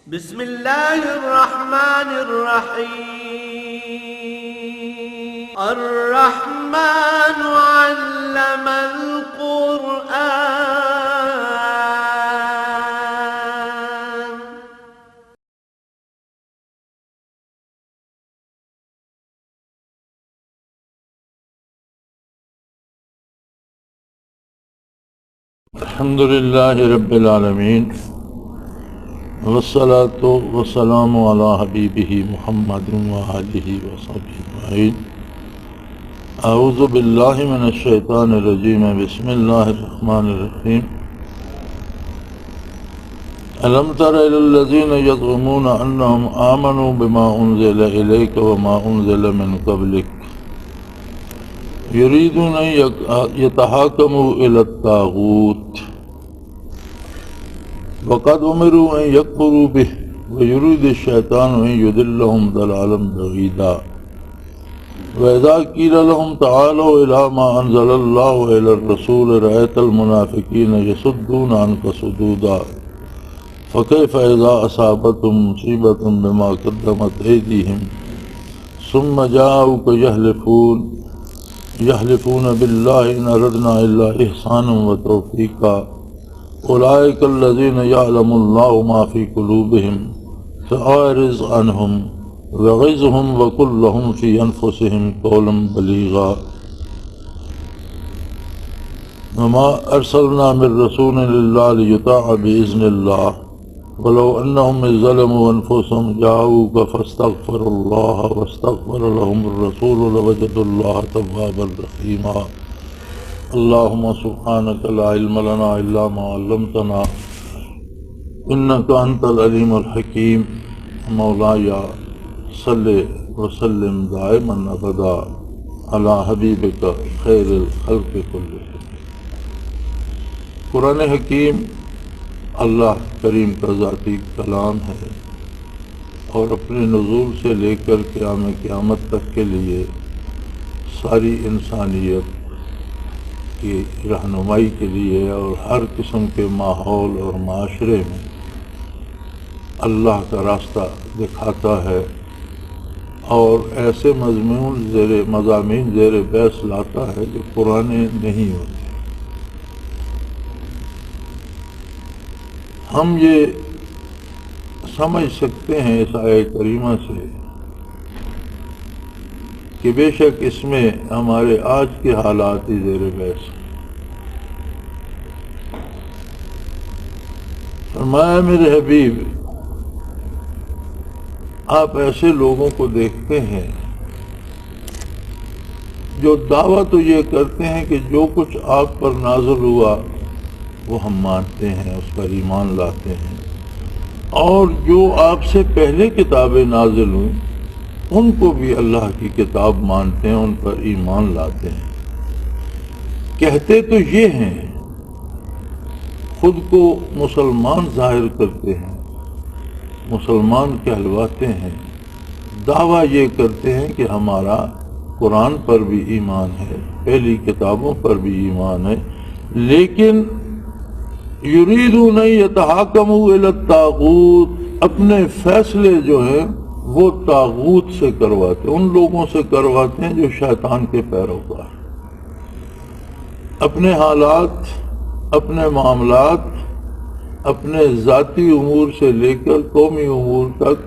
بسم اللہ الرحمن الرحیم الرحمن علم القرآن الحمد للہ رب العالمین والصلاة والسلام علی حبیبہ محمد وآلہ وصحبہ اجمعین۔ اعوذ باللہ من الشیطان الرجیم، بسم اللہ الرحمن الرحیم۔ الم تر الی الذین یزعمون انہم آمنوا بما انزل الیک وما انزل من قبلک یریدون ان یتحاکموا الی الطاغوت وقد امروا ان یکفروا به ویرید الشیطان ان یضلهم ضلالا بعیدا واذا قیل لهم تعالوا الى ما انزل الله الى الرسول رأیت المنافقین یصدون عنک صدودا فکیف اذا اصابتهم مصیبۃ بما قدمت ایدیہم ثم جاءوک یحلفون باللہ ان اردنا الا احسانا وتوفیقا اولئک الذین یعلم اللہ ما فی قلوبہم فاعرض عنہم وغضہم وقل لہم فی انفسہم قولا بلیغا وما ارسلنا من رسول الا لیطاع باذن اللہ ولو انہم اذ ظلموا انفسہم جاءوک فاستغفروا اللہ واستغفر لہم الرسول لوجدوا اللہ توابا رحیما۔ اللہم سبحانک لا علم لنا الا ما علمتنا انک انت العلیم الحکیم۔ مولاي صلی وسلم دائما ابدا علی حبیبک خیر الخلق کلہم۔ قرآن حکیم اللہ کریم کا ذاتی کلام ہے اور اپنے نزول سے لے کر قیامت تک کے لیے ساری انسانیت کی رہنمائی کے لیے اور ہر قسم کے ماحول اور معاشرے میں اللہ کا راستہ دکھاتا ہے اور ایسے مضامین زیر بحث لاتا ہے جو پرانے نہیں ہوتے۔ ہم یہ سمجھ سکتے ہیں اس آیت کریمہ سے کہ بے شک اس میں ہمارے آج کے حالات ہی زیر بحث ہیں۔ فرمایا میرے حبیب، آپ ایسے لوگوں کو دیکھتے ہیں جو دعویٰ تو یہ کرتے ہیں کہ جو کچھ آپ پر نازل ہوا وہ ہم مانتے ہیں، اس پر ایمان لاتے ہیں، اور جو آپ سے پہلے کتابیں نازل ہوئیں ان کو بھی اللہ کی کتاب مانتے ہیں، ان پر ایمان لاتے ہیں۔ کہتے تو یہ ہیں، خود کو مسلمان ظاہر کرتے ہیں، مسلمان کہلواتے ہیں، دعویٰ یہ کرتے ہیں کہ ہمارا قرآن پر بھی ایمان ہے، پہلی کتابوں پر بھی ایمان ہے، لیکن یریدون ان یتحاکموا الی الطاغوت، اپنے فیصلے جو ہیں وہ طاغوت سے کرواتے ہیں، ان لوگوں سے کرواتے ہیں جو شیطان کے پیروکار، اپنے حالات، اپنے معاملات، اپنے ذاتی امور سے لے کر قومی امور تک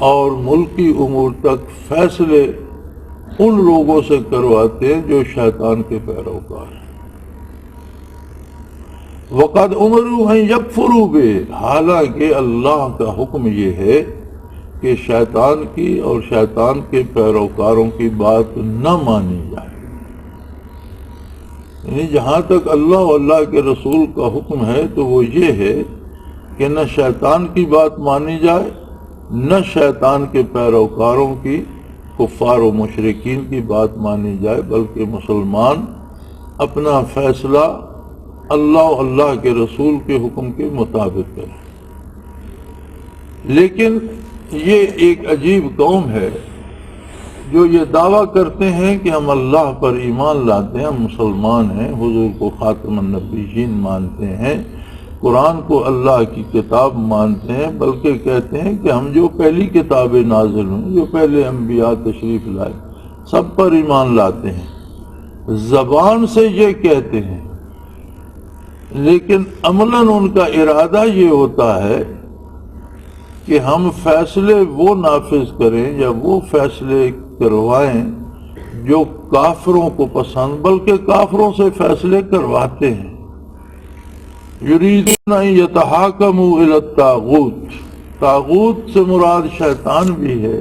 اور ملکی امور تک فیصلے ان لوگوں سے کرواتے ہیں جو شیطان کے پیروکار ہیں۔ وقد امروا ان یکفروا بہ، حالانکہ اللہ کا حکم یہ ہے کہ شیطان کی اور شیطان کے پیروکاروں کی بات نہ مانی جائے، یعنی جہاں تک اللہ اور اللہ کے رسول کا حکم ہے تو وہ یہ ہے کہ نہ شیطان کی بات مانی جائے، نہ شیطان کے پیروکاروں کی، کفار و مشرکین کی بات مانی جائے، بلکہ مسلمان اپنا فیصلہ اللہ اور اللہ کے رسول کے حکم کے مطابق کرے۔ لیکن یہ ایک عجیب قوم ہے جو یہ دعویٰ کرتے ہیں کہ ہم اللہ پر ایمان لاتے ہیں، ہم مسلمان ہیں، حضور کو خاتم النبیین مانتے ہیں، قرآن کو اللہ کی کتاب مانتے ہیں، بلکہ کہتے ہیں کہ ہم جو پہلی کتابیں نازل ہوں، جو پہلے انبیاء تشریف لائے، سب پر ایمان لاتے ہیں۔ زبان سے یہ کہتے ہیں، لیکن عملاً ان کا ارادہ یہ ہوتا ہے کہ ہم فیصلے وہ نافذ کریں یا وہ فیصلے کروائیں جو کافروں کو پسند، بلکہ کافروں سے فیصلے کرواتے ہیں۔ یریدون ان یتحاکموا الی الطاغوت، طاغوت سے مراد شیطان بھی ہے،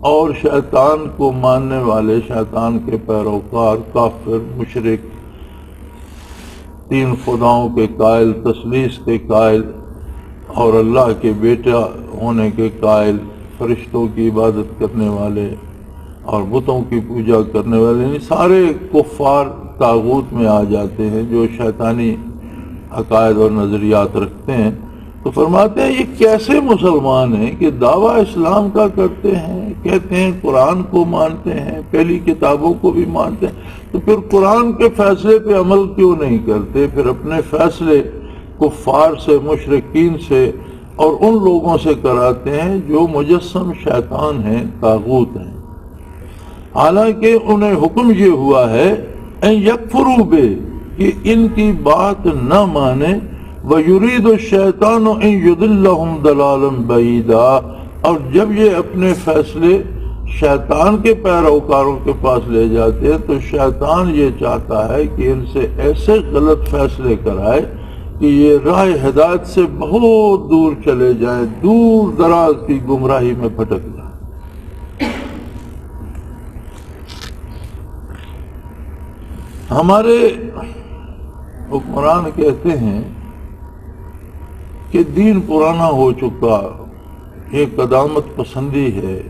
اور شیطان کو ماننے والے، شیطان کے پیروکار، کافر، مشرک، تین خداؤں کے قائل، تثلیث کے قائل، اور اللہ کے بیٹا ہونے کے قائل، فرشتوں کی عبادت کرنے والے اور بتوں کی پوجا کرنے والے، یعنی سارے کفار طاغوت میں آ جاتے ہیں جو شیطانی عقائد اور نظریات رکھتے ہیں۔ تو فرماتے ہیں یہ کیسے مسلمان ہیں کہ دعویٰ اسلام کا کرتے ہیں، کہتے ہیں قرآن کو مانتے ہیں، پہلی کتابوں کو بھی مانتے ہیں، تو پھر قرآن کے فیصلے پہ عمل کیوں نہیں کرتے؟ پھر اپنے فیصلے کفار سے، مشرکین سے اور ان لوگوں سے کراتے ہیں جو مجسم شیطان ہیں، طاغوت ہیں۔ حالانکہ انہیں حکم یہ ہوا ہے ان یکفروا بہ، کہ ان کی بات نہ مانے، وَيُرِيدُ الشَّيْطَانُ أَن يُضِلَّهُمْ ضَلَالًا بَعِيدًا، اور جب یہ اپنے فیصلے شیطان کے پیروکاروں کے پاس لے جاتے ہیں تو شیطان یہ چاہتا ہے کہ ان سے ایسے غلط فیصلے کرائے کہ یہ راہ ہدایت سے بہت دور چلے جائیں، دور دراز کی گمراہی میں پھٹک جائیں۔ ہمارے حکمران کہتے ہیں کہ دین پرانا ہو چکا، یہ قدامت پسندی ہے،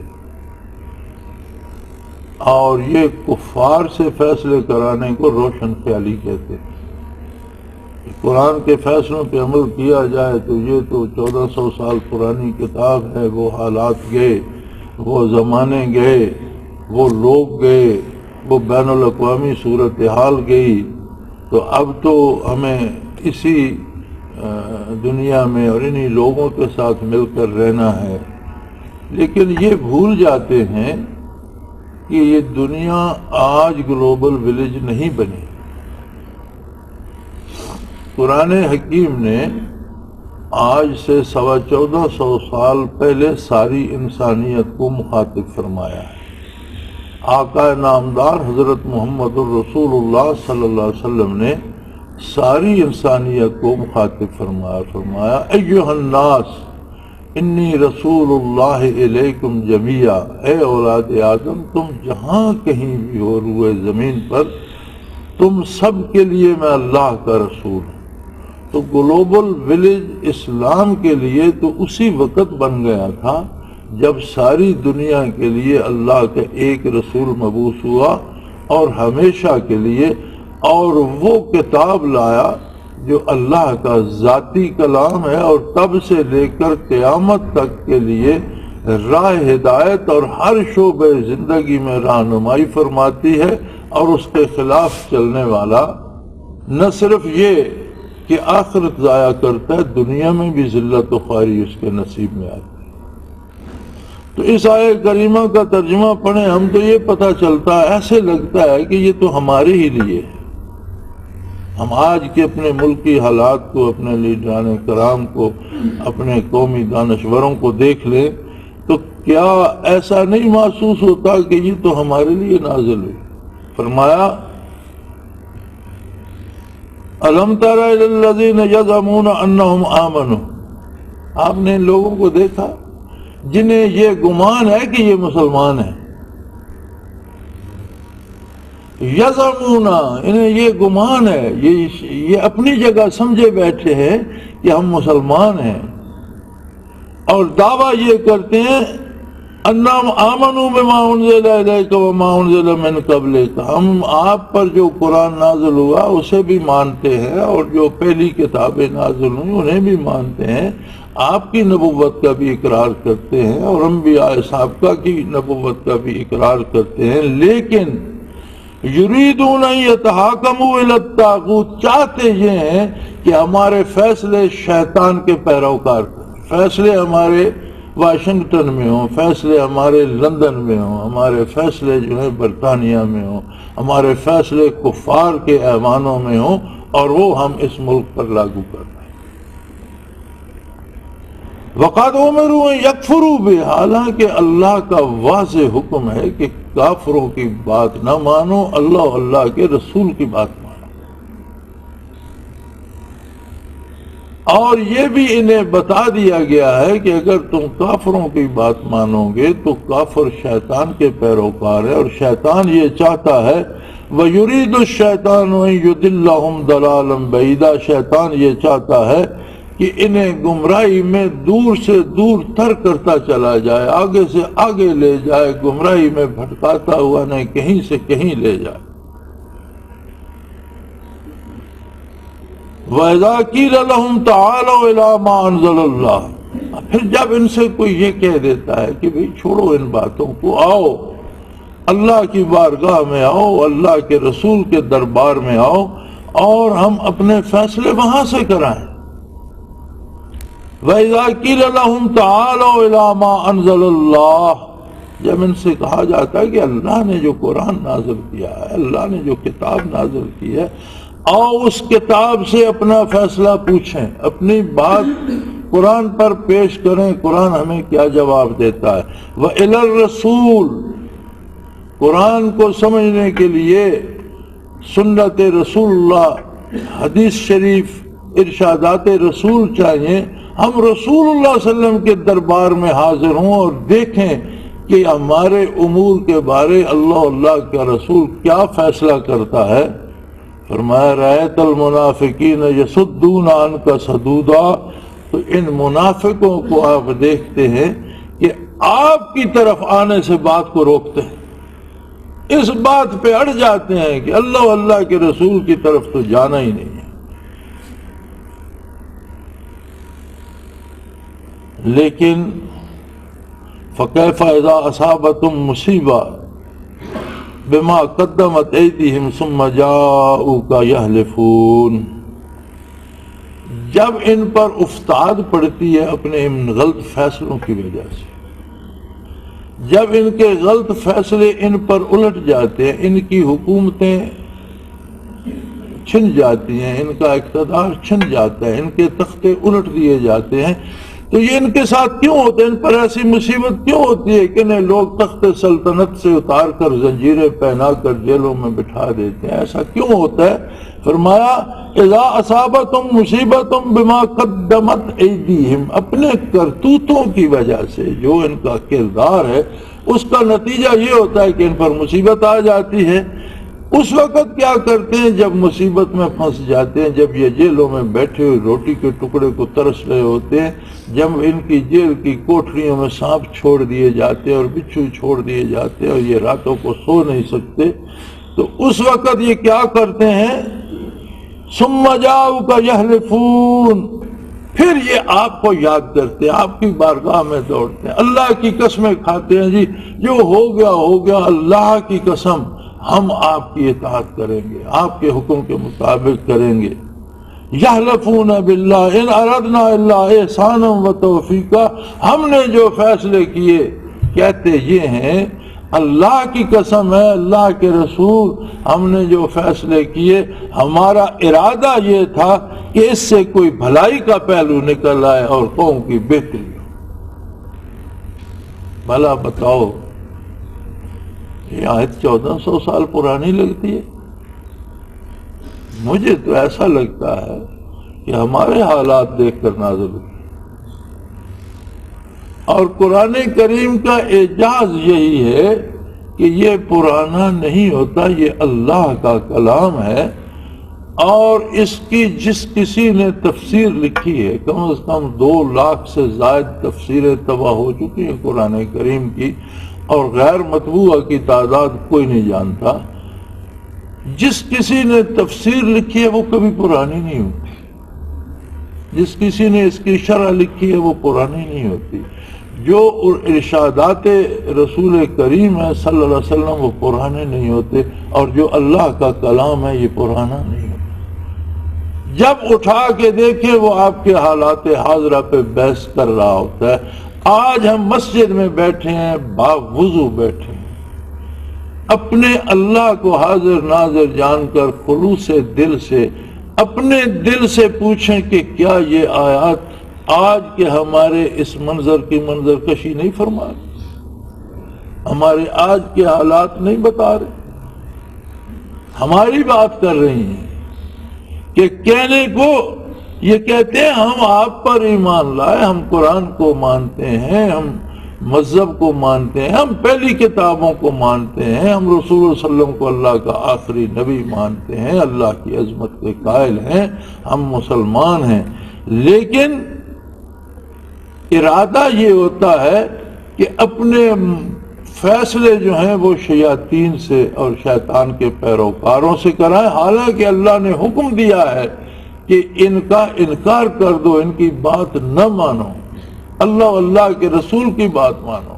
اور یہ کفار سے فیصلے کرانے کو روشن خیالی کہتے ہیں۔ قرآن کے فیصلوں پہ عمل کیا جائے تو یہ تو 1400 سال پرانی کتاب ہے، وہ حالات گئے، وہ زمانے گئے، وہ لوگ گئے، وہ بین الاقوامی صورتحال گئی، تو اب تو ہمیں اسی دنیا میں اور انہی لوگوں کے ساتھ مل کر رہنا ہے۔ لیکن یہ بھول جاتے ہیں کہ یہ دنیا آج گلوبل ولیج نہیں بنی۔ قرآن حکیم نے آج سے 1450 سال پہلے ساری انسانیت کو مخاطب فرمایا ہے۔ آقا نامدار حضرت محمد الرسول اللہ صلی اللہ علیہ وسلم نے ساری انسانیت کو مخاطب فرمایا ایھا الناس انی رسول اللہ الیکم جمیعا، اے اولاد آدم تم جہاں کہیں بھی ہو روئے زمین پر، تم سب کے لیے میں اللہ کا رسول ہوں۔ تو گلوبل ولیج اسلام کے لیے تو اسی وقت بن گیا تھا جب ساری دنیا کے لیے اللہ کا ایک رسول مبعوث ہوا اور ہمیشہ کے لیے، اور وہ کتاب لایا جو اللہ کا ذاتی کلام ہے اور تب سے لے کر قیامت تک کے لیے راہ ہدایت اور ہر شعبہ زندگی میں رہنمائی فرماتی ہے، اور اس کے خلاف چلنے والا نہ صرف یہ کہ آخرت ضائع کرتا ہے، دنیا میں بھی ذلت و خواری اس کے نصیب میں آتی ہے۔ تو اس آیہ کریمہ کا ترجمہ پڑھیں ہم تو یہ پتہ چلتا ہے، ایسے لگتا ہے کہ یہ تو ہمارے ہی لیے ہے۔ ہم آج کے اپنے ملکی حالات کو، اپنے لیڈران کرام کو، اپنے قومی دانشوروں کو دیکھ لیں تو کیا ایسا نہیں محسوس ہوتا کہ یہ تو ہمارے لیے نازل ہوئی؟ فرمایا الم تر الی الذین یزعمون انہم آمنوا، آپ نے ان لوگوں کو دیکھا جنہیں یہ گمان ہے کہ یہ مسلمان ہیں۔ یزعمون، انہیں یہ گمان ہے، یہ اپنی جگہ سمجھے بیٹھے ہیں کہ ہم مسلمان ہیں، اور دعویٰ یہ کرتے ہیں انہم آمنوا بما انزل الیک وما انزل من قبلک، ہم آپ پر جو قرآن نازل ہوا اسے بھی مانتے ہیں، اور جو پہلی کتابیں نازل ہوئی انہیں بھی مانتے ہیں، آپ کی نبوت کا بھی اقرار کرتے ہیں، اور انبیاء سابقہ کی نبوت کا بھی اقرار کرتے ہیں، لیکن یریدون ان یتحاکموا الی الطاغوت، چاہتے یہ ہیں کہ ہمارے فیصلے شیطان کے پیروکار کریں، فیصلے ہمارے واشنگٹن میں ہوں، فیصلے ہمارے لندن میں ہوں، ہمارے فیصلے جو ہیں برطانیہ میں ہوں، ہمارے فیصلے کفار کے ایوانوں میں ہوں، اور وہ ہم اس ملک پر لاگو کر رہے ہیں۔ وَقَدْ أُمِرُوا أَن يَكْفُرُوا بِهِ، حالانکہ اللہ کا واضح حکم ہے کہ کافروں کی بات نہ مانو، اللہ اور اللہ کے رسول کی بات مانو۔ اور یہ بھی انہیں بتا دیا گیا ہے کہ اگر تم کافروں کی بات مانو گے تو کافر شیطان کے پیروکار ہے، اور شیطان یہ چاہتا ہے وَيُرِيدُ الشَّيْطَانُ أَن يُضِلَّهُمْ ضَلَالًا بَعِيدًا، شیطان یہ چاہتا ہے کہ انہیں گمراہی میں دور سے دور تر کرتا چلا جائے، آگے سے آگے لے جائے، گمراہی میں بھٹکاتا ہوا نہیں کہیں سے کہیں لے جائے۔ وَإِذَا قِيلَ لَهُمْ تَعَالَوْا إِلَىٰ مَا أَنزَلَ اللَّهُ، پھر جب ان سے کوئی یہ کہہ دیتا ہے کہ بھئی چھوڑو ان باتوں کو، آؤ اللہ کی بارگاہ میں آؤ، اللہ کے رسول کے دربار میں آؤ اور ہم اپنے فیصلے وہاں سے کرائیں۔ وَإِذَا قِيلَ لَهُمْ تَعَالَوْا إِلَىٰ مَا أَنزَلَ اللَّهُ، جب ان سے کہا جاتا ہے کہ اللہ نے جو قرآن نازل کیا ہے، اللہ نے جو کتاب نازل کی ہے، آؤ اس کتاب سے اپنا فیصلہ پوچھیں، اپنی بات قرآن پر پیش کریں، قرآن ہمیں کیا جواب دیتا ہے۔ وَإِلَى الرَّسُولِ، قرآن کو سمجھنے کے لیے سنت رسول اللہ، حدیث شریف، ارشادات رسول چاہیے۔ ہم رسول اللہ صلی اللہ علیہ وسلم کے دربار میں حاضر ہوں اور دیکھیں کہ ہمارے امور کے بارے اللہ کا رسول کیا فیصلہ کرتا ہے۔ فرمایا رأیت المنافقین یصدون عنک صدودا، تو ان منافقوں کو آپ دیکھتے ہیں کہ آپ کی طرف آنے سے بات کو روکتے ہیں، اس بات پہ اڑ جاتے ہیں کہ اللہ کے رسول کی طرف تو جانا ہی نہیں ہے۔ لیکن فَكَيْفَ إِذَا أَصَابَتْهُم مُّصِيبَةٌ بِمَا قَدَّمَتْ أَيْدِيهِمْ ثُمَّ جَاءُوكَ يَحْلِفُونَ، جب ان پر افتاد پڑتی ہے اپنے ان غلط فیصلوں کی وجہ سے، جب ان کے غلط فیصلے ان پر الٹ جاتے ہیں، ان کی حکومتیں چھن جاتی ہیں، ان کا اقتدار چھن جاتا ہے، ان کے تختے الٹ دیے جاتے ہیں، تو یہ ان کے ساتھ کیوں ہوتے ہیں؟ ان پر ایسی مصیبت کیوں ہوتی ہے کہ انہیں لوگ تخت سلطنت سے اتار کر زنجیریں پہنا کر جیلوں میں بٹھا دیتے ہیں؟ ایسا کیوں ہوتا ہے؟ فرمایا اذا اصابتم مصیبت بما قدمت ایدیہم، اپنے کرتوتوں کی وجہ سے، جو ان کا کردار ہے اس کا نتیجہ یہ ہوتا ہے کہ ان پر مصیبت آ جاتی ہے۔ اس وقت کیا کرتے ہیں جب مصیبت میں پھنس جاتے ہیں، جب یہ جیلوں میں بیٹھے ہوئے روٹی کے ٹکڑے کو ترس رہے ہوتے ہیں، جب ان کی جیل کی کوٹریوں میں سانپ چھوڑ دیے جاتے ہیں اور بچھو چھوڑ دیے جاتے ہیں اور یہ راتوں کو سو نہیں سکتے، تو اس وقت یہ کیا کرتے ہیں؟ ثم جاؤک یحلفون، پھر یہ آپ کو یاد کرتے ہیں، آپ کی بارگاہ میں دوڑتے ہیں، اللہ کی قسمیں کھاتے ہیں، جی جو ہو گیا اللہ کی قسم ہم آپ کی اطاعت کریں گے، آپ کے حکم کے مطابق کریں گے۔ یحلفون باللہ ان اردنا الا احسانا و توفیقا، ہم نے جو فیصلے کیے کہتے یہ ہیں اللہ کی قسم ہے، اللہ کے رسول، ہم نے جو فیصلے کیے ہمارا ارادہ یہ تھا کہ اس سے کوئی بھلائی کا پہلو نکل آئے اور قوم کی بہتری ہو۔ بھلا بتاؤ، یہ آیت 1400 سال پرانی لگتی ہے؟ مجھے تو ایسا لگتا ہے کہ ہمارے حالات دیکھ کر نازل ہوئی، اور قرآن کریم کا اعجاز یہی ہے کہ یہ پرانا نہیں ہوتا، یہ اللہ کا کلام ہے، اور اس کی جس کسی نے تفسیر لکھی ہے، کم از کم 2 لاکھ سے زائد تفسیریں طبع ہو چکی ہیں قرآن کریم کی، اور غیر مطبوعہ کی تعداد کوئی نہیں جانتا۔ جس کسی نے تفسیر لکھی ہے وہ کبھی پرانی نہیں ہوتی، جس کسی نے اس کی شرح لکھی ہے وہ پرانی نہیں ہوتی۔ جو ارشادات رسول کریم ہے صلی اللہ علیہ وسلم وہ پرانے نہیں ہوتے، اور جو اللہ کا کلام ہے یہ پرانا نہیں ہوتا۔ جب اٹھا کے دیکھے وہ آپ کے حالات حاضرہ پہ بحث کر رہا ہوتا ہے۔ آج ہم مسجد میں بیٹھے ہیں، باوضو بیٹھے ہیں، اپنے اللہ کو حاضر ناظر جان کر خلوص دل سے اپنے دل سے پوچھیں کہ کیا یہ آیات آج کے ہمارے اس منظر کی منظر کشی نہیں فرما رہے، ہمارے آج کے حالات نہیں بتا رہے، ہماری بات کر رہی ہیں کہ کہنے کو یہ کہتے ہیں ہم آپ پر ایمان لائے، ہم قرآن کو مانتے ہیں، ہم مذہب کو مانتے ہیں، ہم پہلی کتابوں کو مانتے ہیں، ہم رسول اللہ صلی اللہ علیہ وسلم کو اللہ کا آخری نبی مانتے ہیں، اللہ کی عظمت کے قائل ہیں، ہم مسلمان ہیں، لیکن ارادہ یہ ہوتا ہے کہ اپنے فیصلے جو ہیں وہ شیاطین سے اور شیطان کے پیروکاروں سے کرائیں، حالانکہ اللہ نے حکم دیا ہے کہ ان کا انکار کر دو، ان کی بات نہ مانو، اللہ کے رسول کی بات مانو۔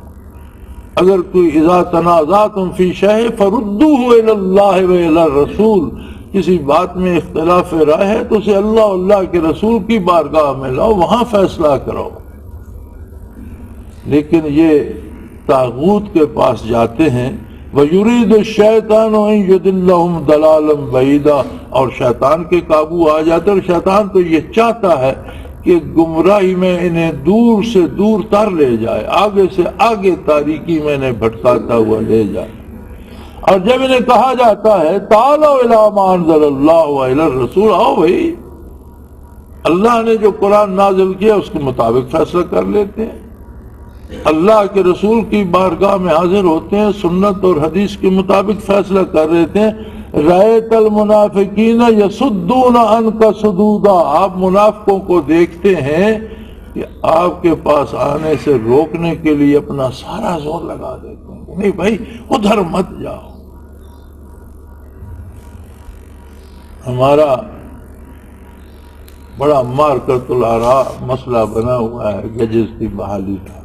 اگر کوئی اذا تنازعتم فی شیء فردوہ الی اللہ و الی الرسول، کسی بات میں اختلاف رائے ہے تو اسے اللہ کے رسول کی بارگاہ میں لاؤ، وہاں فیصلہ کرو۔ لیکن یہ طاغوت کے پاس جاتے ہیں، وَيُرِيدُ الشَّيْطَانُ أَن يُضِلَّهُمْ ضَلَالًا بَعِيدًا، اور شیطان کے قابو آ جاتا ہے، اور شیطان تو یہ چاہتا ہے کہ گمراہی میں انہیں دور سے دور تر لے جائے، آگے سے آگے تاریکی میں انہیں بھٹکاتا ہوا لے جائے۔ اور جب انہیں کہا جاتا ہے تَعَالَوْا إِلَىٰ مَا أَنزَلَ اللَّهُ وَإِلَى الرَّسُولِ، آؤ بھائی اللہ نے جو قرآن نازل کیا اس کے مطابق فیصلہ کر لیتے ہیں، اللہ کے رسول کی بارگاہ میں حاضر ہوتے ہیں، سنت اور حدیث کے مطابق فیصلہ کر لیتے ہیں۔ رأیت المنافقین یصدون عنک صدودا، آپ منافقوں کو دیکھتے ہیں کہ آپ کے پاس آنے سے روکنے کے لیے اپنا سارا زور لگا دیتے ہیں، نہیں بھائی ادھر مت جاؤ۔ ہمارا بڑا مارکت الآراء مسئلہ بنا ہوا ہے گجز کی بحالی کا۔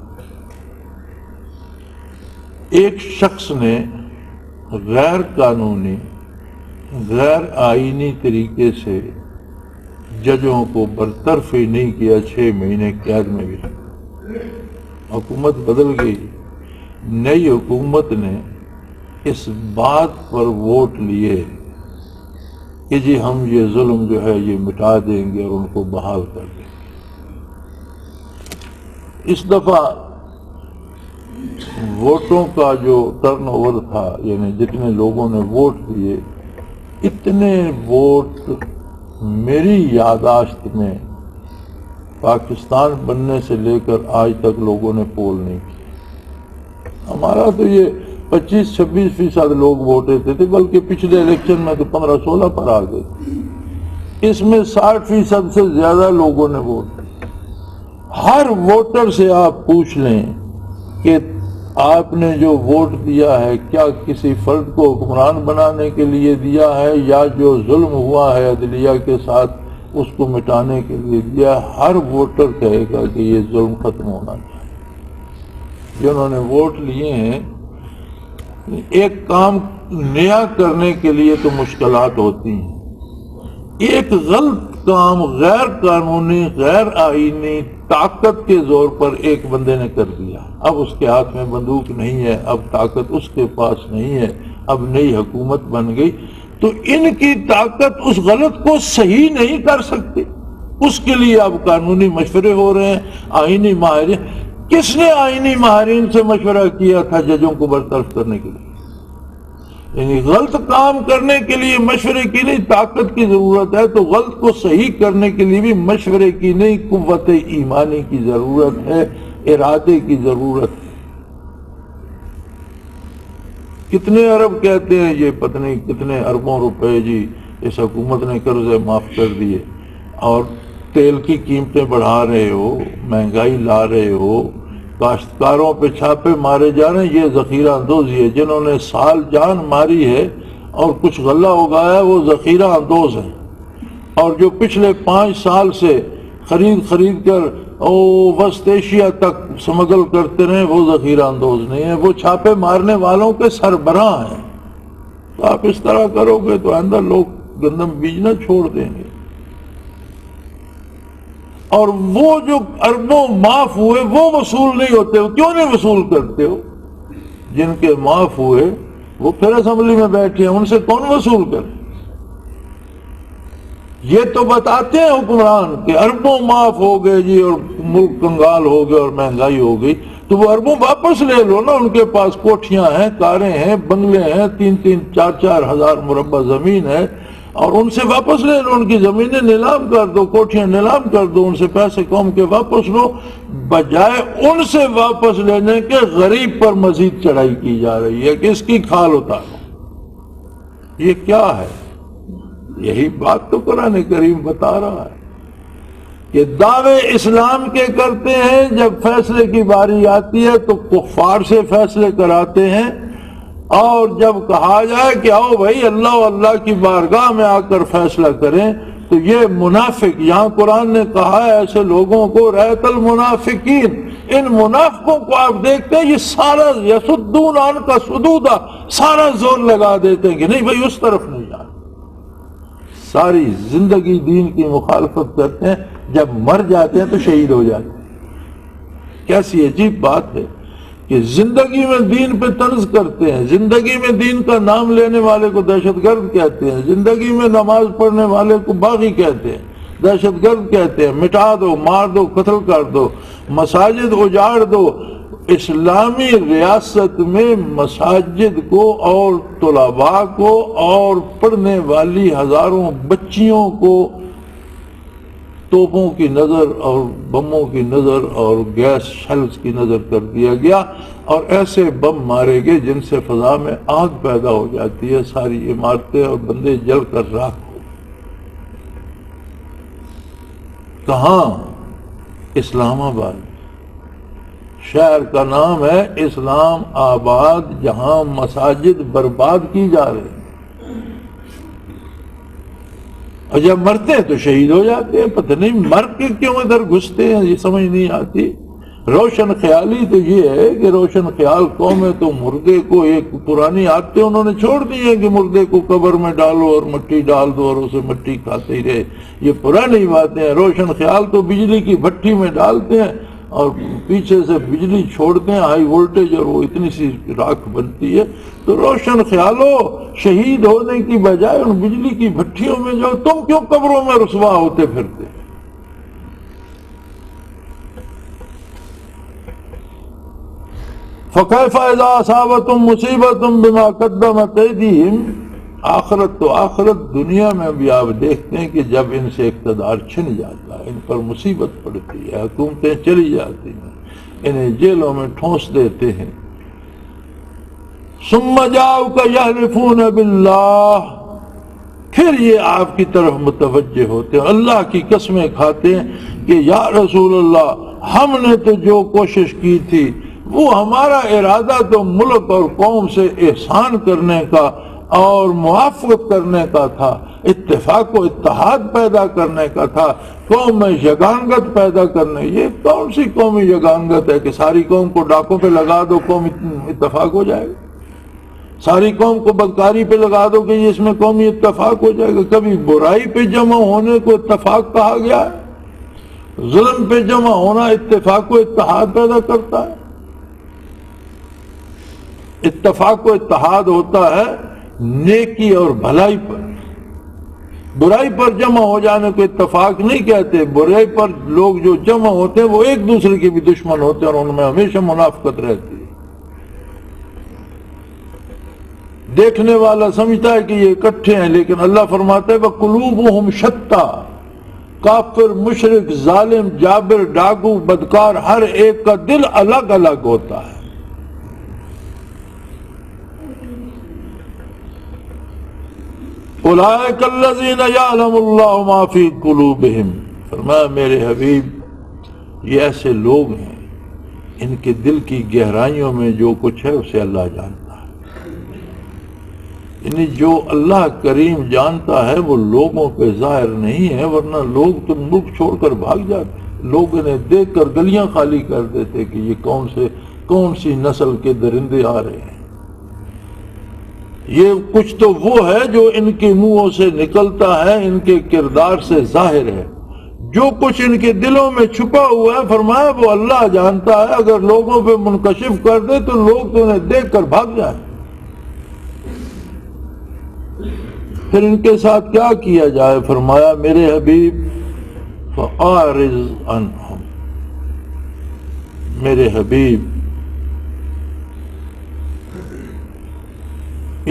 ایک شخص نے غیر قانونی غیر آئینی طریقے سے ججوں کو برطرف ہی نہیں کیا، 6 مہینے قید میں بھی رکھا۔ حکومت بدل گئی، نئی حکومت نے اس بات پر ووٹ لیے کہ جی ہم یہ ظلم جو ہے یہ مٹا دیں گے اور ان کو بحال کر دیں گے۔ اس دفعہ ووٹوں کا جو ٹرن اوور تھا، یعنی جتنے لوگوں نے ووٹ دیے، اتنے ووٹ میری یاداشت میں پاکستان بننے سے لے کر آج تک لوگوں نے پول نہیں کی۔ ہمارا تو یہ 25-26% لوگ ووٹ دیتے تھے، بلکہ پچھلے الیکشن میں تو 15-16 پر آ گئے۔ اس میں 60% سے زیادہ لوگوں نے ووٹ دیا۔ ہر ووٹر سے آپ پوچھ لیں کہ آپ نے جو ووٹ دیا ہے کیا کسی فرد کو حکمران بنانے کے لیے دیا ہے یا جو ظلم ہوا ہے عدلیہ کے ساتھ اس کو مٹانے کے لیے دیا ہے؟ ہر ووٹر کہے گا کہ یہ ظلم ختم ہونا چاہیے۔ جنہوں نے ووٹ لیے ہیں، ایک کام نیا کرنے کے لیے تو مشکلات ہوتی ہیں، ایک غلط کام غیر قانونی غیر آئینی طاقت کے زور پر ایک بندے نے کر دیا، اب اس کے ہاتھ میں بندوق نہیں ہے، اب طاقت اس کے پاس نہیں ہے، اب نئی حکومت بن گئی تو ان کی طاقت اس غلط کو صحیح نہیں کر سکتی، اس کے لیے اب قانونی مشورے ہو رہے ہیں، آئینی ماہرین۔ کس نے آئینی ماہرین سے مشورہ کیا تھا ججوں کو برطرف کرنے کے لیے؟ یعنی غلط کام کرنے کے لیے مشورے کی نہیں طاقت کی ضرورت ہے، تو غلط کو صحیح کرنے کے لیے بھی مشورے کی نہیں قوت ایمانی کی ضرورت ہے، ارادے کی ضرورت ہے۔ کتنے ارب کہتے ہیں یہ پتہ نہیں کتنے اربوں روپے جی اس حکومت نے قرضے معاف کر دیے، اور تیل کی قیمتیں بڑھا رہے ہو، مہنگائی لا رہے ہو، کاشتکاروں پہ چھاپے مارے جا رہے ہیں۔ یہ ذخیرہ اندوزی ہے، جنہوں نے سال جان ماری ہے اور کچھ غلہ اگایا وہ ذخیرہ اندوز ہیں، اور جو پچھلے 5 سال سے خرید کر وسط ایشیا تک سمگل کرتے رہے، وہ ذخیرہ اندوز نہیں ہے، وہ چھاپے مارنے والوں کے سربراہ ہیں۔ تو آپ اس طرح کرو گے تو آئندہ لوگ گندم بیجنا چھوڑ دیں گے۔ اور وہ جو اربوں معاف ہوئے وہ وصول نہیں ہوتے، وہ کیوں نہیں وصول کرتے ہو؟ جن کے معاف ہوئے وہ پھر اسمبلی میں بیٹھے ہیں، ان سے کون وصول کرے؟ یہ تو بتاتے ہیں حکمران کہ اربوں معاف ہو گئے جی، اور ملک کنگال ہو گئے اور مہنگائی ہو گئی، تو وہ اربوں واپس لے لو نا۔ ان کے پاس کوٹھیاں ہیں، کاریں ہیں، بنگلے ہیں، 3-3 4-4 ہزار مربع زمین ہے، اور ان سے واپس لے لو، ان کی زمینیں نیلام کر دو، کوٹھیاں نیلام کر دو، ان سے پیسے قوم کے واپس لو، بجائے ان سے واپس لینے کے غریب پر مزید چڑھائی کی جا رہی ہے کہ اس کی کھال اتارو۔ یہ کیا ہے؟ یہی بات تو قرآن کریم بتا رہا ہے کہ دعوے اسلام کے کرتے ہیں، جب فیصلے کی باری آتی ہے تو کفار سے فیصلے کراتے ہیں، اور جب کہا جائے کہ آؤ بھائی اللہ و اللہ کی بارگاہ میں آ کر فیصلہ کریں تو یہ منافق، یہاں قرآن نے کہا ہے ایسے لوگوں کو رأیت المنافقین، ان منافقوں کو آپ دیکھتے ہیں یہ سارا یصدون عنک صدودا، سارا زور لگا دیتے ہیں کہ نہیں بھائی اس طرف نہیں جانا، ساری زندگی دین کی مخالفت کرتے ہیں، جب مر جاتے ہیں تو شہید ہو جاتے ہیں۔ کیسی عجیب بات ہے کہ زندگی میں دین پہ طنز کرتے ہیں، زندگی میں دین کا نام لینے والے کو دہشت گرد کہتے ہیں، زندگی میں نماز پڑھنے والے کو باغی کہتے ہیں، دہشت گرد کہتے ہیں، مٹا دو، مار دو، قتل کر دو، مساجد اجاڑ دو۔ اسلامی ریاست میں مساجد کو اور طلباء کو اور پڑھنے والی ہزاروں بچیوں کو توپوں کی نظر اور بموں کی نظر اور گیس شیلز کی نظر کر دیا گیا، اور ایسے بم مارے گئے جن سے فضا میں آگ پیدا ہو جاتی ہے، ساری عمارتیں اور بندے جل کر راکھ ہو۔ کہاں؟ اسلام آباد، شہر کا نام ہے اسلام آباد، جہاں مساجد برباد کی جا رہی ہیں، اور جب مرتے ہیں تو شہید ہو جاتے ہیں۔ پتہ نہیں مر کے کیوں ادھر گھستے ہیں، یہ سمجھ نہیں آتی۔ روشن خیالی تو یہ ہے کہ روشن خیال قوم ہے تو مردے کو، ایک پرانی عادتیں انہوں نے چھوڑ دی ہیں کہ مردے کو قبر میں ڈالو اور مٹی ڈال دو اور اسے مٹی کھاتے ہی رہے، یہ پرانی باتیں ہیں۔ روشن خیال تو بجلی کی بھٹی میں ڈالتے ہیں اور پیچھے سے بجلی چھوڑتے ہیں ہائی وولٹیج، اور وہ اتنی سی راکھ بنتی ہے۔ تو روشن خیالو، شہید ہونے کی بجائے ان بجلی کی بھٹیوں میں جاؤ، تم کیوں قبروں میں رسوا ہوتے پھرتے؟ فَكَيْفَ إِذَا أَصَابَتْهُم مُّصِيبَةٌ بِمَا قَدَّمَتْ أَيْدِيهِمْ، آخرت تو آخرت، دنیا میں بھی آپ دیکھتے ہیں کہ جب ان سے اقتدار چھن جاتا ہے، ان پر مصیبت پڑتی ہے، حکومتیں چلی جاتی ہیں، انہیں جیلوں میں ٹھونس دیتے ہیں، ثُمَّ جَاءُوكَ يَحْلِفُونَ بِاللَّهِ، پھر یہ آپ کی طرف متوجہ ہوتے ہیں، اللہ کی قسمیں کھاتے ہیں کہ یا رسول اللہ، ہم نے تو جو کوشش کی تھی وہ ہمارا ارادہ تو ملک اور قوم سے احسان کرنے کا اور موافقت کرنے کا تھا، اتفاق و اتحاد پیدا کرنے کا تھا، قوم میں یگانگت پیدا کرنے۔ یہ کون سی قومی یگانگت ہے کہ ساری قوم کو ڈاکوں پہ لگا دو قوم اتفاق ہو جائے گا؟ ساری قوم کو بدکاری پہ لگا دو کہ اس میں قومی اتفاق ہو جائے گا؟ کبھی برائی پہ جمع ہونے کو اتفاق کہا گیا ہے؟ ظلم پہ جمع ہونا اتفاق و اتحاد پیدا کرتا ہے؟ اتفاق و اتحاد ہوتا ہے نیکی اور بھلائی پر، برائی پر جمع ہو جانے کو اتفاق نہیں کہتے۔ برائی پر لوگ جو جمع ہوتے ہیں وہ ایک دوسرے کے بھی دشمن ہوتے ہیں اور ان میں ہمیشہ منافقت رہتی ہے۔ دیکھنے والا سمجھتا ہے کہ یہ اکٹھے ہیں، لیکن اللہ فرماتا ہے وَقُلُوبُهُمْ شَتَّى، کافر، مشرک، ظالم، جابر، ڈاکو، بدکار، ہر ایک کا دل الگ الگ ہوتا ہے۔ اولئک الذین یعلم اللہ ما فی قلوبہم، فرمایا میرے حبیب یہ ایسے لوگ ہیں ان کے دل کی گہرائیوں میں جو کچھ ہے اسے اللہ جانتا ہے۔ یعنی جو اللہ کریم جانتا ہے وہ لوگوں پہ ظاہر نہیں ہے، ورنہ لوگ تو ملک چھوڑ کر بھاگ جاتے ہیں۔ لوگ انہیں دیکھ کر گلیاں خالی کر دیتے کہ یہ کون سی نسل کے درندے آ رہے ہیں. یہ کچھ تو وہ ہے جو ان کے منہوں سے نکلتا ہے، ان کے کردار سے ظاہر ہے. جو کچھ ان کے دلوں میں چھپا ہوا ہے فرمایا وہ اللہ جانتا ہے. اگر لوگوں پہ منکشف کر دے تو لوگ تو انہیں دیکھ کر بھاگ جائیں. پھر ان کے ساتھ کیا کیا جائے؟ فرمایا میرے حبیب فَأَعْرِضْ عَنْهُمْ، میرے حبیب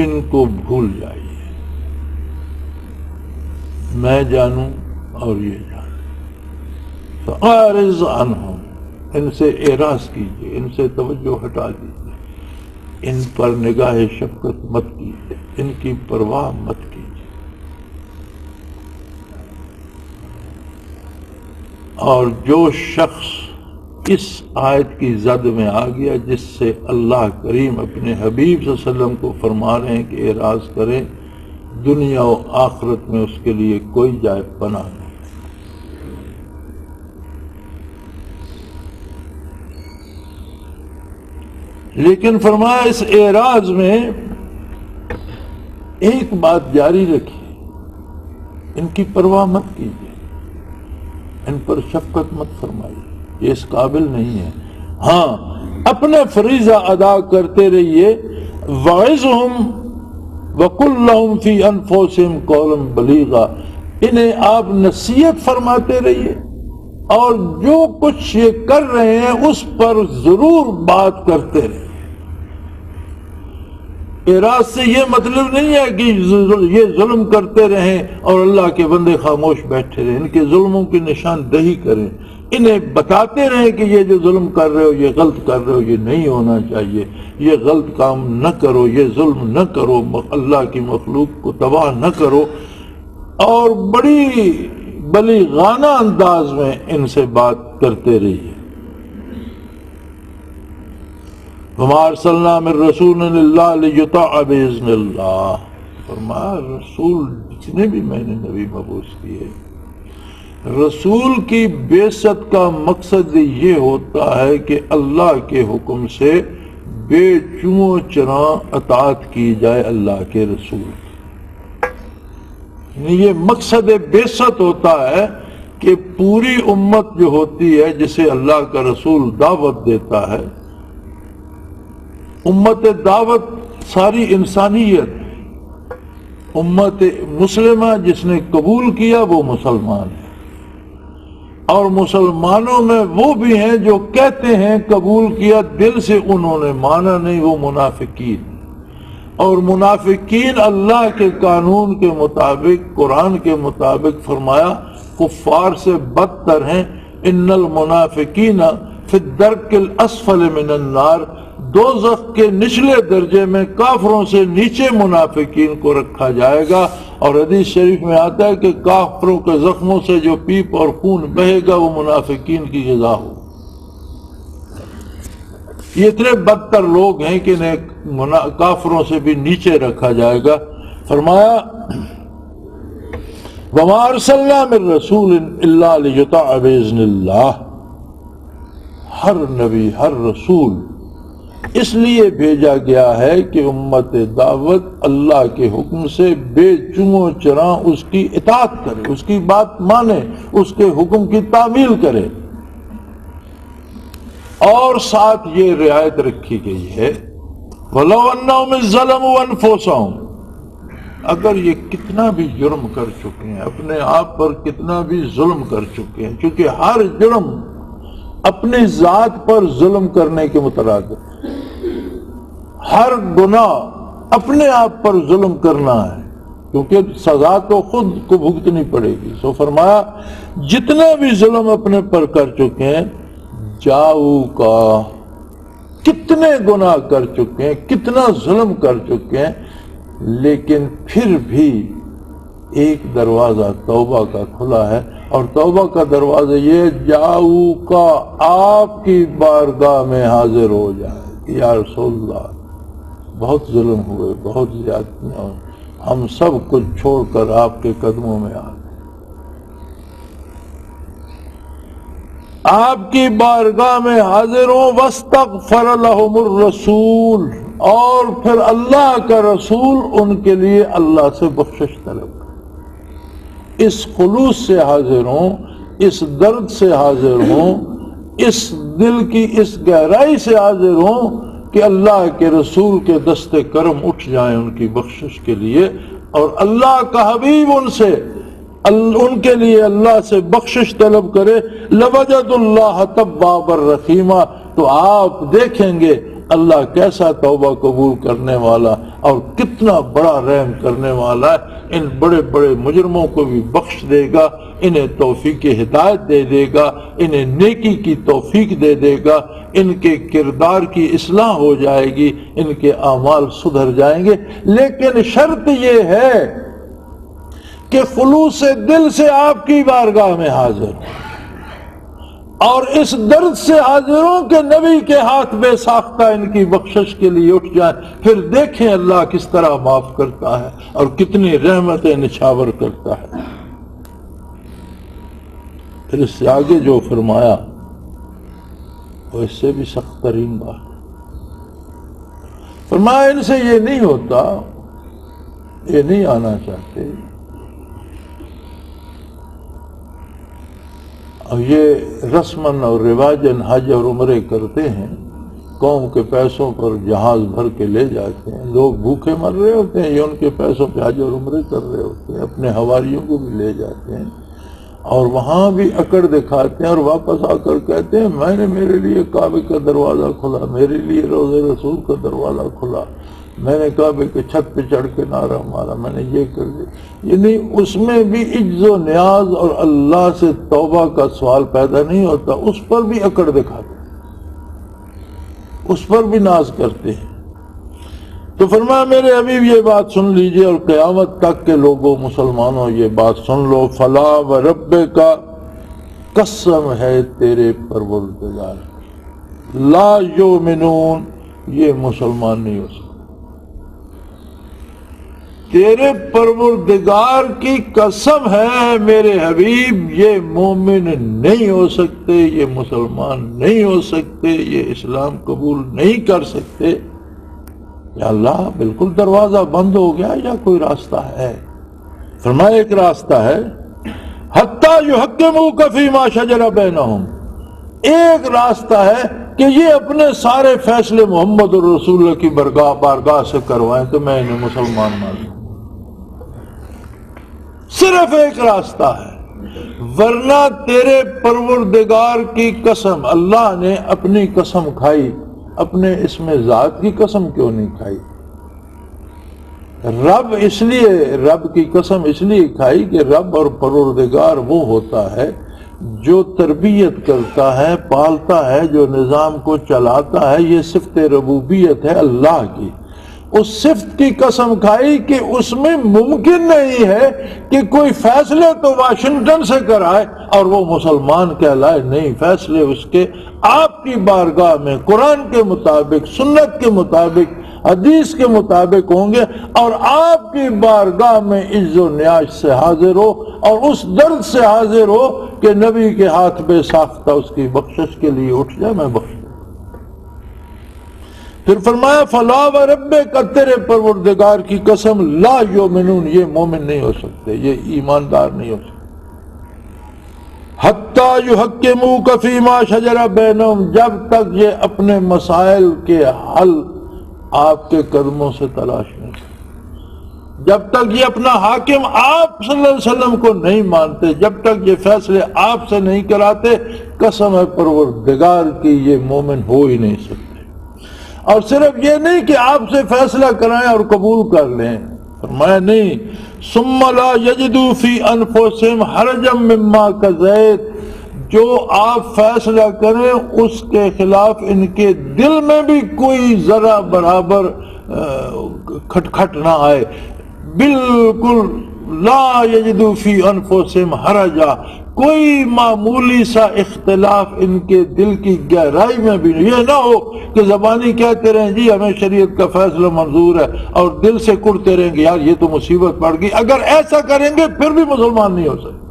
ان کو بھول جائیے. میں جانوں اور یہ جانوں. فَأَعْرِضْ عَنْهُمْ، ان سے اعراض کیجیے، ان سے توجہ ہٹا دیجیے، ان پر نگاہ شفقت مت کیجیے، ان کی پرواہ مت کیجیے. اور جو شخص اس آیت کی زد میں آ گیا، جس سے اللہ کریم اپنے حبیب صلی اللہ علیہ وسلم کو فرما رہے ہیں کہ اعراض کریں، دنیا و آخرت میں اس کے لیے کوئی جائے پناہ نہیں. لیکن فرمایا اس اعراض میں ایک بات جاری رکھیے، ان کی پرواہ مت کیجیے، ان پر شفقت مت فرمائیے، یہ اس قابل نہیں ہے. ہاں اپنے فریضہ ادا کرتے رہیے. وَعِظْهُمْ وَقُلْ لَهُمْ فِي أَنفُسِهِمْ قَوْلًا بَلِيغًا، انہیں آپ نصیحت فرماتے رہیے اور جو کچھ یہ کر رہے ہیں اس پر ضرور بات کرتے رہیے. اعراض سے یہ مطلب نہیں ہے کہ یہ ظلم کرتے رہیں اور اللہ کے بندے خاموش بیٹھے رہیں. ان کے ظلموں کی نشاندہی کریں، انہیں بتاتے رہیں کہ یہ جو ظلم کر رہے ہو یہ غلط کر رہے ہو، یہ نہیں ہونا چاہیے، یہ غلط کام نہ کرو، یہ ظلم نہ کرو، اللہ کی مخلوق کو تباہ نہ کرو. اور بڑی بلیغانہ انداز میں ان سے بات کرتے رہیے. وَمَا أَرْسَلْنَا مِن رَّسُولٍ إِلَّا لِيُطَاعَ بِإِذْنِ اللَّهِ، فرمایا رسول جتنے بھی میں نے نبی مبعوث کیے، رسول کی بعثت کا مقصد یہ ہوتا ہے کہ اللہ کے حکم سے بے چوں چراں اطاعت کی جائے اللہ کے رسول. یہ مقصد بعثت ہوتا ہے کہ پوری امت جو ہوتی ہے جسے اللہ کا رسول دعوت دیتا ہے، امت دعوت ساری انسانیت، امت مسلمہ جس نے قبول کیا وہ مسلمان ہے، اور مسلمانوں میں وہ بھی ہیں جو کہتے ہیں قبول کیا، دل سے انہوں نے مانا نہیں، وہ منافقین. اور منافقین اللہ کے قانون کے مطابق، قرآن کے مطابق فرمایا کفار سے بدتر ہیں. ان المنافقین فی الدرک الاسفل من النار، دوزخ کے نچلے درجے میں کافروں سے نیچے منافقین کو رکھا جائے گا. اور حدیث شریف میں آتا ہے کہ کافروں کے زخموں سے جو پیپ اور خون بہے گا وہ منافقین کی غذا ہو. یہ اتنے بدتر لوگ ہیں کہ انہیں کافروں سے بھی نیچے رکھا جائے گا. فرمایا وَمَا أَرْسَلْنَا مِن رَّسُولٍ إِلَّا لِيُطَاعَ بِإِذْنِ اللَّهِ، ہر نبی، ہر رسول اس لیے بھیجا گیا ہے کہ امت دعوت اللہ کے حکم سے بے چوں چراں اس کی اطاعت کرے، اس کی بات مانے، اس کے حکم کی تعمیل کرے. اور ساتھ یہ رعایت رکھی گئی ہے وَلَوْ أَنَّهُمْ إِذْ ظَلَمُوا أَنفُسَهُمْ، اگر یہ کتنا بھی جرم کر چکے ہیں، اپنے آپ پر کتنا بھی ظلم کر چکے ہیں، چونکہ ہر جرم اپنی ذات پر ظلم کرنے کے مترادف، ہر گناہ اپنے آپ پر ظلم کرنا ہے، کیونکہ سزا تو خود کو بھگتنی پڑے گی. سو فرمایا جتنا بھی ظلم اپنے پر کر چکے ہیں، جاؤ کا کتنے گناہ کر چکے ہیں، کتنا ظلم کر چکے ہیں، لیکن پھر بھی ایک دروازہ توبہ کا کھلا ہے. اور توبہ کا دروازہ یہ جاؤ کا آپ کی بارگاہ میں حاضر ہو جائے. یا رسول اللہ بہت ظلم ہوئے، بہت زیادتیاں ہوئے، ہم سب کچھ چھوڑ کر آپ کے قدموں میں آ گئے. آپ کی بارگاہ میں حاضر ہوں، واستغفر لهم الرسول، اور پھر اللہ کا رسول ان کے لیے اللہ سے بخشش طلب کرے، اس خلوص سے حاضر ہوں، اس درد سے حاضر ہوں، اس دل کی اس گہرائی سے حاضر ہوں کہ اللہ کے رسول کے دست کرم اٹھ جائیں ان کی بخشش کے لیے، اور اللہ کا حبیب ان کے لیے اللہ سے بخشش طلب کرے۔ لوجد اللہ توابا رحیما، تو آپ دیکھیں گے اللہ کیسا توبہ قبول کرنے والا اور کتنا بڑا رحم کرنے والا ہے، ان بڑے بڑے مجرموں کو بھی بخش دے گا، انہیں توفیق ہدایت دے گا، انہیں نیکی کی توفیق دے گا، ان کے کردار کی اصلاح ہو جائے گی، ان کے اعمال سدھر جائیں گے۔ لیکن شرط یہ ہے کہ خلوص دل سے آپ کی بارگاہ میں حاضر ہوں، اور اس درد سے حاضر ہوں کہ نبی کے ہاتھ بے ساختہ ان کی بخشش کے لیے اٹھ جائیں، پھر دیکھیں اللہ کس طرح معاف کرتا ہے اور کتنی رحمتیں نچھاور کرتا ہے۔ پھر اس سے آگے جو فرمایا وہ اس سے بھی سخت ترین بات، فرمایا ان سے یہ نہیں ہوتا، یہ نہیں آنا چاہتے، اور یہ رسماً اور رواجاً حج اور عمرے کرتے ہیں، قوم کے پیسوں پر جہاز بھر کے لے جاتے ہیں، لوگ بھوکے مر رہے ہوتے ہیں، یہ ان کے پیسوں پہ حج اور عمرے کر رہے ہوتے ہیں، اپنے حواریوں کو بھی لے جاتے ہیں، اور وہاں بھی اکڑ دکھاتے ہیں، اور واپس آ کر کہتے ہیں میں نے میرے لیے کعبے کا دروازہ کھلا، میرے لیے روضہ رسول کا دروازہ کھلا، میں نے کعبے کے چھت پہ چڑھ کے نعرہ مارا، میں نے یہ کر دیا، یعنی اس میں بھی عجز و نیاز اور اللہ سے توبہ کا سوال پیدا نہیں ہوتا، اس پر بھی اکڑ دکھاتے ہیں، اس پر بھی ناز کرتے ہیں۔ تو فرمایا میرے حبیب یہ بات سن لیجئے، اور قیامت تک کے لوگوں مسلمانوں یہ بات سن لو، فلا و رب کا، قسم ہے تیرے پروردگار، لا یؤمنون، یہ مسلمان نہیں ہو سکتے، تیرے پروردگار کی قسم ہے میرے حبیب، یہ مومن نہیں ہو سکتے، یہ مسلمان نہیں ہو سکتے، یہ اسلام قبول نہیں کر سکتے۔ یا اللہ بالکل دروازہ بند ہو گیا یا کوئی راستہ ہے؟ فرمایا ایک راستہ ہے، حتی یحکموک فیما شجر بینہم، ایک راستہ ہے کہ یہ اپنے سارے فیصلے محمد الرسول اللہ کی بارگاہ سے کروائیں تو میں انہیں مسلمان مان لوں، صرف ایک راستہ ہے، ورنہ تیرے پروردگار کی قسم، اللہ نے اپنی قسم کھائی، اپنے اسم ذات کی قسم کیوں نہیں کھائی؟ رب کی قسم اس لیے کھائی کہ رب اور پروردگار وہ ہوتا ہے جو تربیت کرتا ہے، پالتا ہے، جو نظام کو چلاتا ہے، یہ صفت ربوبیت ہے اللہ کی۔ اس صفت کی قسم کھائی کہ اس میں ممکن نہیں ہے کہ کوئی فیصلے تو واشنگٹن سے کرائے اور وہ مسلمان کہلائے، نہیں، فیصلے اس کے آپ کی بارگاہ میں قرآن کے مطابق، سنت کے مطابق، حدیث کے مطابق ہوں گے، اور آپ کی بارگاہ میں عز و نیاز سے حاضر ہو اور اس درد سے حاضر ہو کہ نبی کے ہاتھ بے ساختہ اس کی بخشش کے لیے اٹھ جائے، میں بخش دوں۔ پھر فرمایا فلا و ربک، تیرے پروردگار کی قسم، لا یؤمنون، یہ مومن نہیں ہو سکتے، یہ ایماندار نہیں ہو سکتے، حتی یحکموک فیما شجر بینہم، جب تک یہ اپنے مسائل کے حل آپ کے قدموں سے تلاش نہیں کرتے، جب تک یہ اپنا حاکم آپ صلی اللہ علیہ وسلم کو نہیں مانتے، جب تک یہ فیصلے آپ سے نہیں کراتے، قسم ہے پروردگار کی یہ مومن ہو ہی نہیں سکتے۔ اور صرف یہ نہیں کہ آپ سے فیصلہ کرائیں اور قبول کر لیں، فرمایا نہیں، ثم لا یجدوا فی انفسہم حرجا مما قضیت، جو آپ فیصلہ کریں اس کے خلاف ان کے دل میں بھی کوئی ذرا برابر کھٹکھٹ نہ آئے، بالکل لا یجدوا فی انفسہم حرجا، کوئی معمولی سا اختلاف ان کے دل کی گہرائی میں بھی نہیں، یہ نہ ہو کہ زبانی کہتے رہیں جی ہمیں شریعت کا فیصلہ منظور ہے اور دل سے کڑتے رہیں گے یار یہ تو مصیبت پڑ گئی، اگر ایسا کریں گے پھر بھی مسلمان نہیں ہو سکتے۔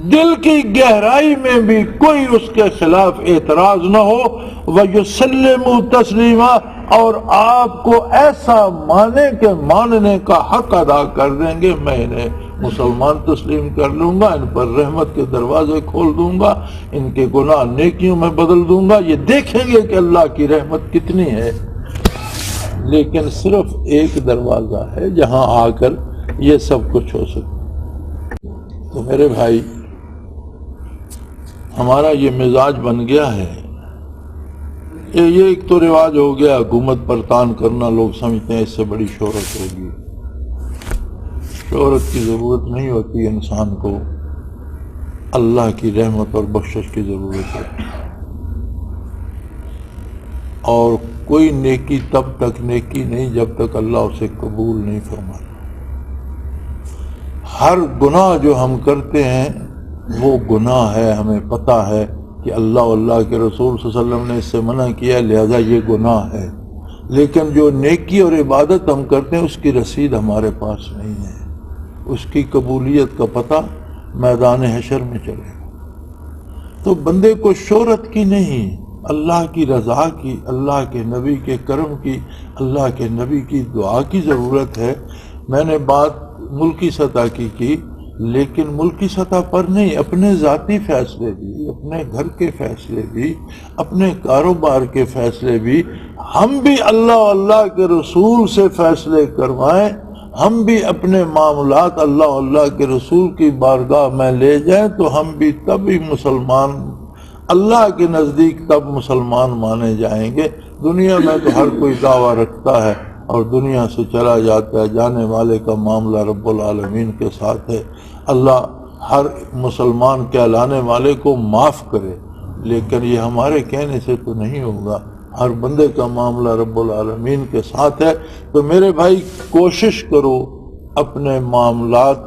دل کی گہرائی میں بھی کوئی اس کے خلاف اعتراض نہ ہو، وَيُسَلِّمُوا تَسْلِيمًا، اور آپ کو ایسا مانے کہ ماننے کا حق ادا کر دیں گے، میں انہیں مسلمان تسلیم کر لوں گا، ان پر رحمت کے دروازے کھول دوں گا، ان کے گناہ نیکیوں میں بدل دوں گا۔ یہ دیکھیں گے کہ اللہ کی رحمت کتنی ہے۔ لیکن صرف ایک دروازہ ہے جہاں آ کر یہ سب کچھ ہو سکتا۔ تو میرے بھائی، ہمارا یہ مزاج بن گیا ہے، یہ ایک تو رواج ہو گیا، حکومت پر تان کرنا، لوگ سمجھتے ہیں اس سے بڑی شہرت ہوگی۔ شہرت کی ضرورت نہیں ہوتی انسان کو، اللہ کی رحمت اور بخشش کی ضرورت ہے۔ اور کوئی نیکی تب تک نیکی نہیں جب تک اللہ اسے قبول نہیں فرماتا۔ ہر گناہ جو ہم کرتے ہیں وہ گناہ ہے، ہمیں پتہ ہے کہ اللہ کے رسول صلی اللہ علیہ وسلم نے اس سے منع کیا، لہذا یہ گناہ ہے۔ لیکن جو نیکی اور عبادت ہم کرتے ہیں اس کی رسید ہمارے پاس نہیں ہے، اس کی قبولیت کا پتہ میدان حشر میں چلے گا۔ تو بندے کو شہرت کی نہیں، اللہ کی رضا کی، اللہ کے نبی کے کرم کی، اللہ کے نبی کی دعا کی ضرورت ہے۔ میں نے بات ملکی سطح کی، لیکن ملکی سطح پر نہیں، اپنے ذاتی فیصلے بھی، اپنے گھر کے فیصلے بھی، اپنے کاروبار کے فیصلے بھی ہم بھی اللہ کے رسول سے فیصلے کروائیں، ہم بھی اپنے معاملات اللہ کے رسول کی بارگاہ میں لے جائیں، تو ہم بھی تب ہی مسلمان، اللہ کے نزدیک تب مسلمان مانے جائیں گے۔ دنیا میں تو ہر کوئی دعویٰ رکھتا ہے اور دنیا سے چلا جاتا ہے، جانے والے کا معاملہ رب العالمین کے ساتھ ہے۔ اللہ ہر مسلمان کہلانے والے کو معاف کرے، لیکن یہ ہمارے کہنے سے تو نہیں ہوگا، ہر بندے کا معاملہ رب العالمین کے ساتھ ہے۔ تو میرے بھائی، کوشش کرو اپنے معاملات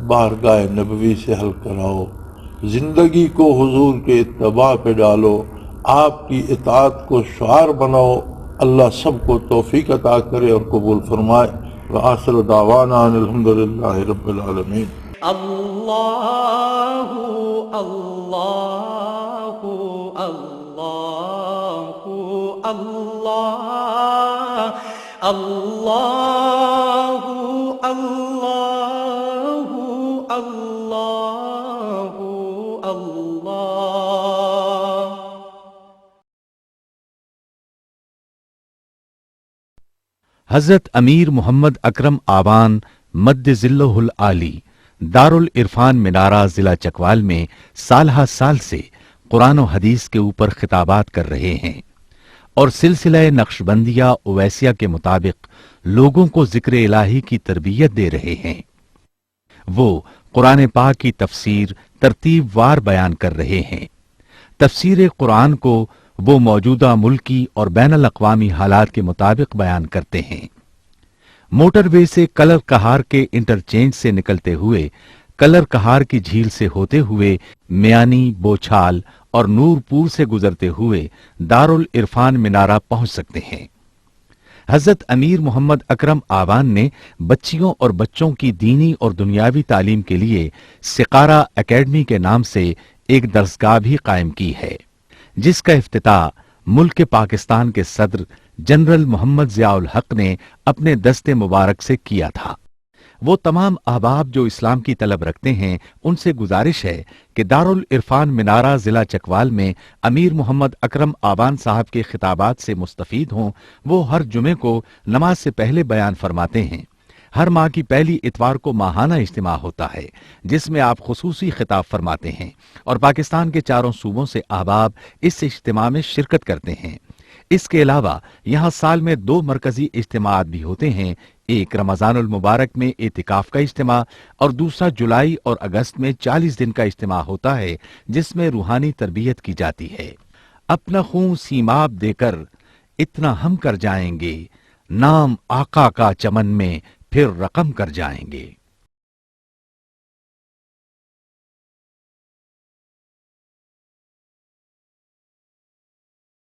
بارگاہ نبوی سے حل کراؤ، زندگی کو حضور کے اتباع پہ ڈالو، آپ کی اطاعت کو شعار بناؤ۔ اللہ سب کو توفیق عطا کرے اور قبول فرمائے۔ وآخر دعوانا ان الحمدللہ رب العالمین۔ اللہ اللہ اللہ اللہ اللہ اللہ اللہ اللہ۔ حضرت امیر محمد اکرم آبان مد ذلہ العالی دارالعرفان منارہ ضلع چکوال میں سالہ سال سے قرآن و حدیث کے اوپر خطابات کر رہے ہیں اور سلسلہ نقشبندیہ اویسیہ کے مطابق لوگوں کو ذکر الہی کی تربیت دے رہے ہیں۔ وہ قرآن پاک کی تفسیر ترتیب وار بیان کر رہے ہیں۔ تفسیر قرآن کو وہ موجودہ ملکی اور بین الاقوامی حالات کے مطابق بیان کرتے ہیں۔ موٹر وے سے کلر کہار کے انٹرچینج سے نکلتے ہوئے، کلر کہار کی جھیل سے ہوتے ہوئے، میانی، بوچھال اور نور پور سے گزرتے ہوئے دارالعرفان منارہ پہنچ سکتے ہیں۔ حضرت امیر محمد اکرم آبان نے بچیوں اور بچوں کی دینی اور دنیاوی تعلیم کے لیے سقارہ اکیڈمی کے نام سے ایک درسگاہ بھی قائم کی ہے، جس کا افتتاح ملک پاکستان کے صدر جنرل محمد ضیاء الحق نے اپنے دست مبارک سے کیا تھا۔ وہ تمام احباب جو اسلام کی طلب رکھتے ہیں، ان سے گزارش ہے کہ دارالعرفان منارہ ضلع چکوال میں امیر محمد اکرم آبان صاحب کے خطابات سے مستفید ہوں۔ وہ ہر جمعے کو نماز سے پہلے بیان فرماتے ہیں۔ ہر ماہ کی پہلی اتوار کو ماہانہ اجتماع ہوتا ہے، جس میں آپ خصوصی خطاب فرماتے ہیں اور پاکستان کے چاروں صوبوں سے احباب اس اجتماع میں شرکت کرتے ہیں۔ اس کے علاوہ یہاں سال میں 2 مرکزی اجتماعات بھی ہوتے ہیں، ایک رمضان المبارک میں اعتکاف کا اجتماع اور دوسرا جولائی اور اگست میں 40 دن کا اجتماع ہوتا ہے، جس میں روحانی تربیت کی جاتی ہے۔ اپنا خون سیماب دے کر اتنا ہم کر جائیں گے، نام آقا کا چمن میں پھر رقم کر جائیں گے۔